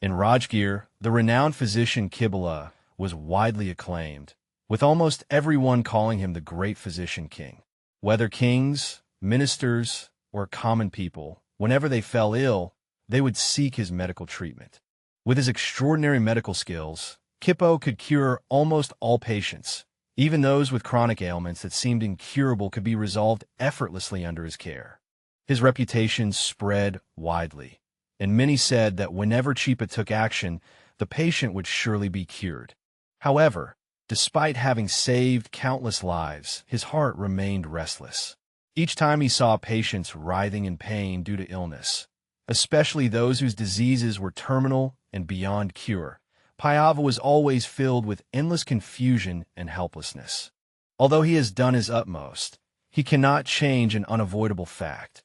In Rajgir, the renowned physician Kibala was widely acclaimed, with almost everyone calling him the great physician king. Whether kings, ministers, or common people, whenever they fell ill, they would seek his medical treatment. With his extraordinary medical skills, Kippo could cure almost all patients. Even those with chronic ailments that seemed incurable could be resolved effortlessly under his care. His reputation spread widely, and many said that whenever Chipa took action, the patient would surely be cured. However, despite having saved countless lives, his heart remained restless. Each time he saw patients writhing in pain due to illness, especially those whose diseases were terminal and beyond cure, Payava was always filled with endless confusion and helplessness. Although he has done his utmost, he cannot change an unavoidable fact.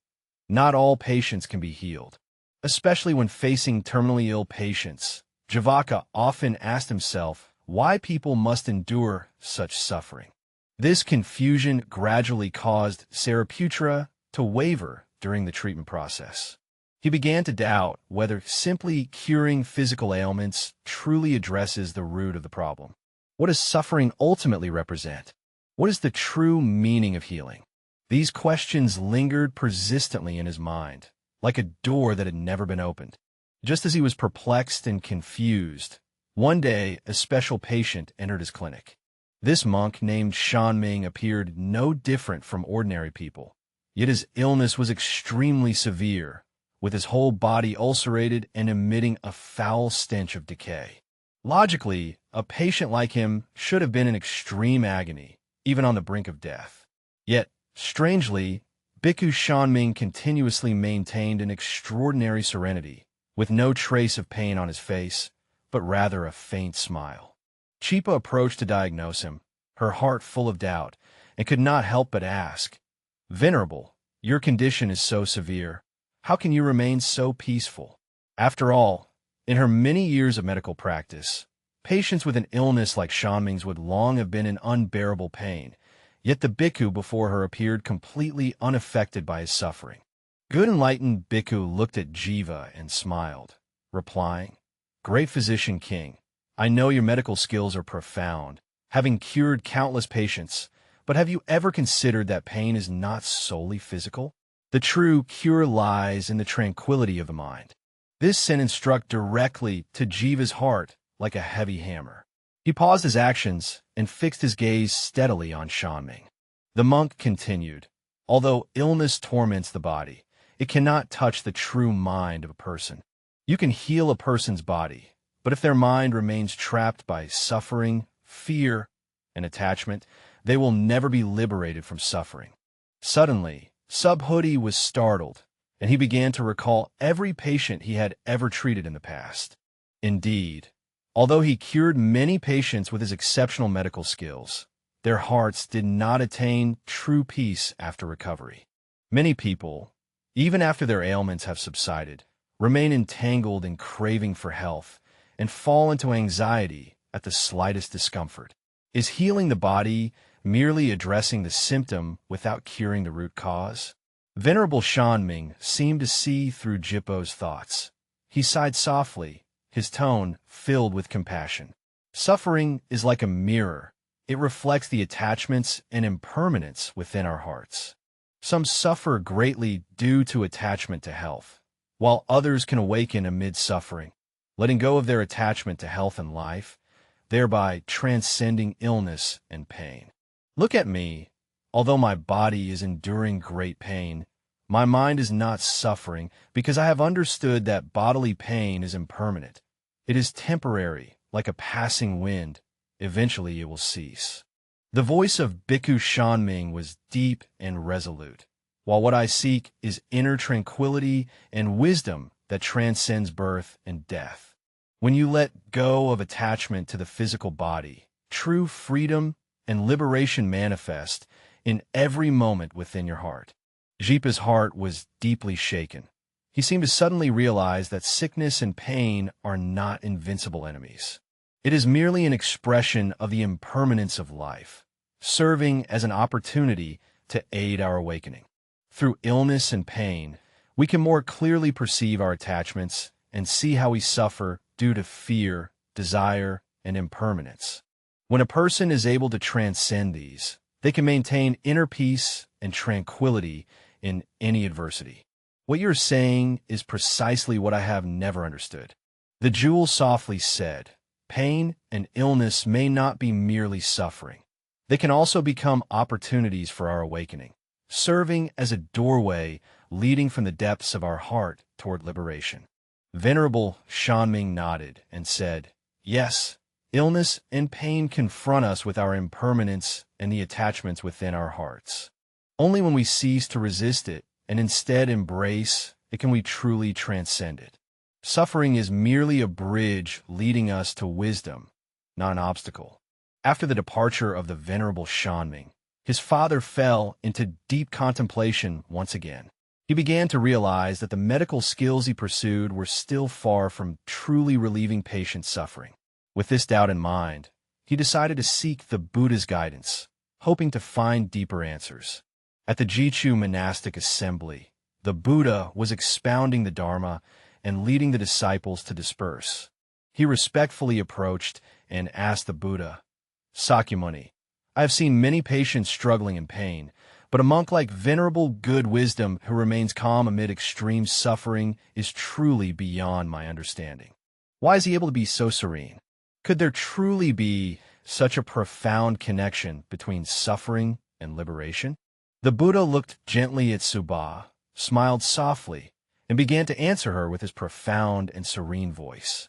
Not all patients can be healed. Especially when facing terminally ill patients, Javaka often asked himself why people must endure such suffering. This confusion gradually caused Sariputra to waver during the treatment process. He began to doubt whether simply curing physical ailments truly addresses the root of the problem. What does suffering ultimately represent? What is the true meaning of healing? These questions lingered persistently in his mind, like a door that had never been opened. Just as he was perplexed and confused, one day a special patient entered his clinic. This monk named Shanming appeared no different from ordinary people, yet his illness was extremely severe, with his whole body ulcerated and emitting a foul stench of decay. Logically, a patient like him should have been in extreme agony, even on the brink of death. Yet, strangely, Bhikkhu Shanming continuously maintained an extraordinary serenity, with no trace of pain on his face, but rather a faint smile. Chipa approached to diagnose him, her heart full of doubt, and could not help but ask, "Venerable, your condition is so severe. How can you remain so peaceful?" After all, in her many years of medical practice, patients with an illness like Shanming's would long have been in unbearable pain, yet the bhikkhu before her appeared completely unaffected by his suffering. Good enlightened bhikkhu looked at Jiva and smiled, replying, "Great physician king, I know your medical skills are profound, having cured countless patients, but have you ever considered that pain is not solely physical? The true cure lies in the tranquility of the mind." This sentence struck directly to Jiva's heart like a heavy hammer. He paused his actions and fixed his gaze steadily on Shanming. The monk continued, "Although illness torments the body, it cannot touch the true mind of a person. You can heal a person's body, but if their mind remains trapped by suffering, fear, and attachment, they will never be liberated from suffering." Suddenly, Subhuti was startled, and he began to recall every patient he had ever treated in the past. Indeed, although he cured many patients with his exceptional medical skills, their hearts did not attain true peace after recovery. Many people, even after their ailments have subsided, remain entangled in craving for health and fall into anxiety at the slightest discomfort. Is healing the body merely addressing the symptom without curing the root cause? Venerable Shanming seemed to see through Jippo's thoughts. He sighed softly, his tone filled with compassion. Suffering is like a mirror. It reflects the attachments and impermanence within our hearts. Some suffer greatly due to attachment to health, while others can awaken amid suffering, letting go of their attachment to health and life, thereby transcending illness and pain. Look at me. Although my body is enduring great pain, my mind is not suffering because I have understood that bodily pain is impermanent. It is temporary, like a passing wind. Eventually it will cease. The voice of Bhikkhu Shanming was deep and resolute, while what I seek is inner tranquility and wisdom that transcends birth and death. When you let go of attachment to the physical body, true freedom and liberation manifest in every moment within your heart. Jipa's heart was deeply shaken. He seemed to suddenly realize that sickness and pain are not invincible enemies. It is merely an expression of the impermanence of life, serving as an opportunity to aid our awakening. Through illness and pain, we can more clearly perceive our attachments and see how we suffer due to fear, desire, and impermanence. When a person is able to transcend these, they can maintain inner peace and tranquility in any adversity. What you're saying is precisely what I have never understood. The jewel softly said, pain and illness may not be merely suffering. They can also become opportunities for our awakening, serving as a doorway leading from the depths of our heart toward liberation. Venerable Shanming nodded and said, yes, illness and pain confront us with our impermanence and the attachments within our hearts. Only when we cease to resist it and instead embrace it can we truly transcend it. Suffering is merely a bridge leading us to wisdom, not an obstacle. After the departure of the Venerable Shanming, his father fell into deep contemplation once again. He began to realize that the medical skills he pursued were still far from truly relieving patient suffering. With this doubt in mind, he decided to seek the Buddha's guidance, hoping to find deeper answers. At the Jichu monastic assembly, the Buddha was expounding the Dharma and leading the disciples to disperse. He respectfully approached and asked the Buddha, Sakyamuni, I have seen many patients struggling in pain, but a monk like Venerable Good Wisdom who remains calm amid extreme suffering is truly beyond my understanding. Why is he able to be so serene? Could there truly be such a profound connection between suffering and liberation? The Buddha looked gently at Subha, smiled softly, and began to answer her with his profound and serene voice.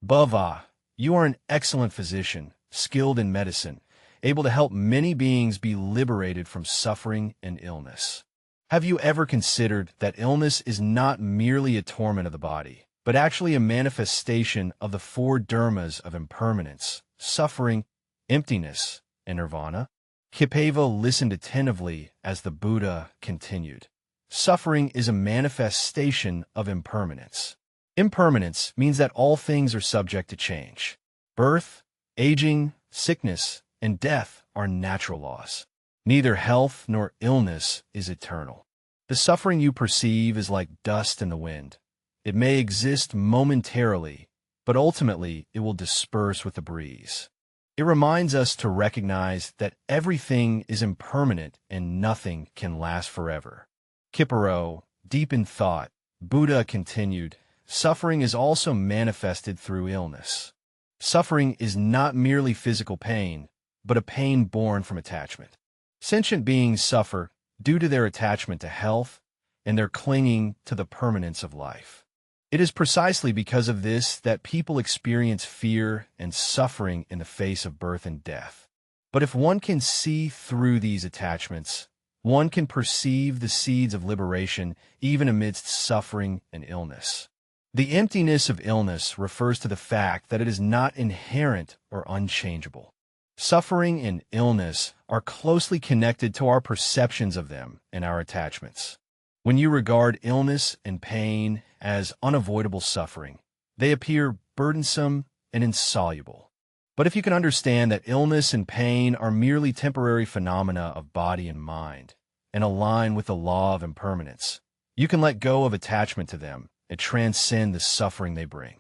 Bhava, you are an excellent physician, skilled in medicine, able to help many beings be liberated from suffering and illness. Have you ever considered that illness is not merely a torment of the body, but actually a manifestation of the four dharmas of impermanence, suffering, emptiness, and nirvana? Kipava listened attentively as the Buddha continued. Suffering is a manifestation of impermanence. Impermanence means that all things are subject to change. Birth, aging, sickness, and death are natural laws. Neither health nor illness is eternal. The suffering you perceive is like dust in the wind. It may exist momentarily, but ultimately it will disperse with the breeze. It reminds us to recognize that everything is impermanent and nothing can last forever. Kiparo, deep in thought, Buddha continued, suffering is also manifested through illness. Suffering is not merely physical pain, but a pain born from attachment. Sentient beings suffer due to their attachment to health and their clinging to the permanence of life. It is precisely because of this that people experience fear and suffering in the face of birth and death. But if one can see through these attachments, one can perceive the seeds of liberation even amidst suffering and illness. The emptiness of illness refers to the fact that it is not inherent or unchangeable. Suffering and illness are closely connected to our perceptions of them and our attachments. When you regard illness and pain as unavoidable suffering, they appear burdensome and insoluble. But if you can understand that illness and pain are merely temporary phenomena of body and mind, and align with the law of impermanence, you can let go of attachment to them and transcend the suffering they bring.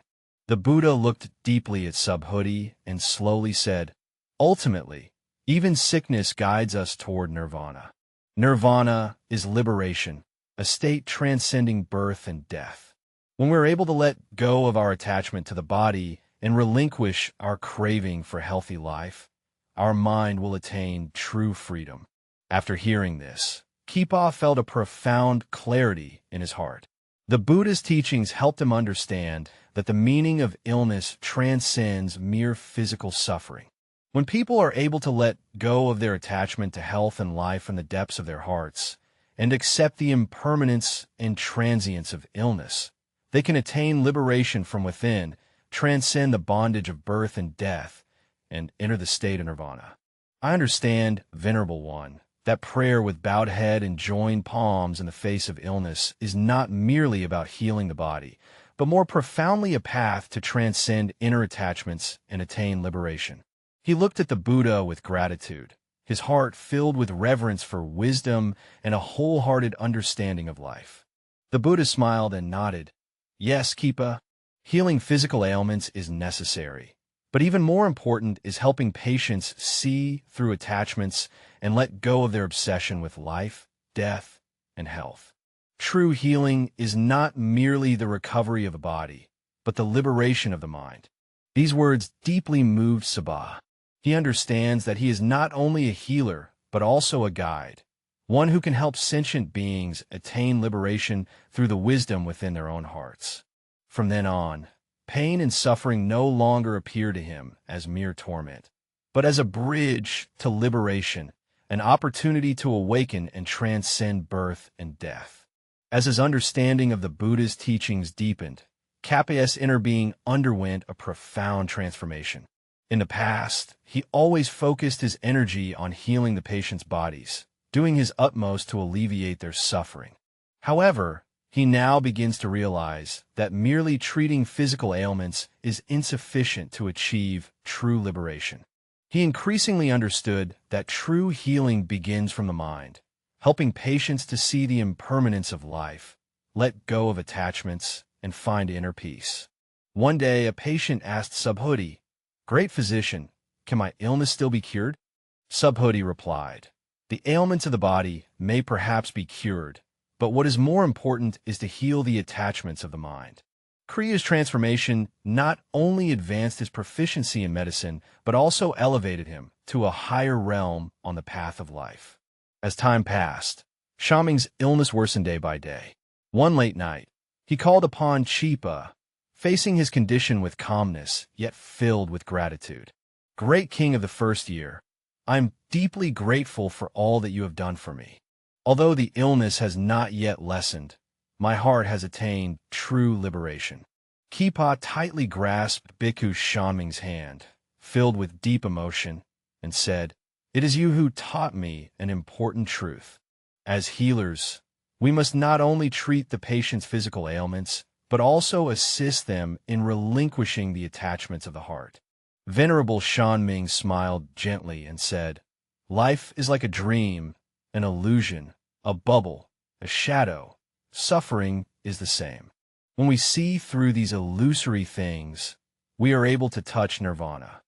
The Buddha looked deeply at Subhuti and slowly said, ultimately, even sickness guides us toward nirvana. Nirvana is liberation, a state transcending birth and death. When we're able to let go of our attachment to the body and relinquish our craving for healthy life, our mind will attain true freedom. After hearing this, Kipa felt a profound clarity in his heart. The Buddha's teachings helped him understand that the meaning of illness transcends mere physical suffering. When people are able to let go of their attachment to health and life in the depths of their hearts, and accept the impermanence and transience of illness, they can attain liberation from within, transcend the bondage of birth and death, and enter the state of nirvana. I understand, Venerable One, that prayer with bowed head and joined palms in the face of illness is not merely about healing the body, but more profoundly a path to transcend inner attachments and attain liberation. He looked at the Buddha with gratitude, his heart filled with reverence for wisdom and a wholehearted understanding of life. The Buddha smiled and nodded. Yes, Kipa, Healing physical ailments is necessary, but even more important is helping patients see through attachments and let go of their obsession with life, death, and health. True healing is not merely the recovery of the body, but the liberation of the mind. These words deeply moved Sabah. He understands that he is not only a healer, but also a guide, one who can help sentient beings attain liberation through the wisdom within their own hearts. From then on, pain and suffering no longer appear to him as mere torment, but as a bridge to liberation, an opportunity to awaken and transcend birth and death. As his understanding of the Buddha's teachings deepened, Kappa's inner being underwent a profound transformation. In the past, he always focused his energy on healing the patient's bodies, doing his utmost to alleviate their suffering. However, he now begins to realize that merely treating physical ailments is insufficient to achieve true liberation. He increasingly understood that true healing begins from the mind, helping patients to see the impermanence of life, let go of attachments, and find inner peace. One day, a patient asked Subhuti, "Great physician, can my illness still be cured?" Subhuti replied, "The ailments of the body may perhaps be cured, but what is more important is to heal the attachments of the mind." Kriya's transformation not only advanced his proficiency in medicine, but also elevated him to a higher realm on the path of life. As time passed, Shaming's illness worsened day by day. One late night, he called upon Chipa, facing his condition with calmness, yet filled with gratitude. "Great king of the first year, I am deeply grateful for all that you have done for me. Although the illness has not yet lessened, my heart has attained true liberation." Kipa tightly grasped Bhikkhu Shaming's hand, filled with deep emotion, and said, "It is you who taught me an important truth. As healers, we must not only treat the patient's physical ailments, but also assist them in relinquishing the attachments of the heart." Venerable Shanming smiled gently and said, "Life is like a dream, an illusion, a bubble, a shadow. Suffering is the same. When we see through these illusory things, we are able to touch nirvana.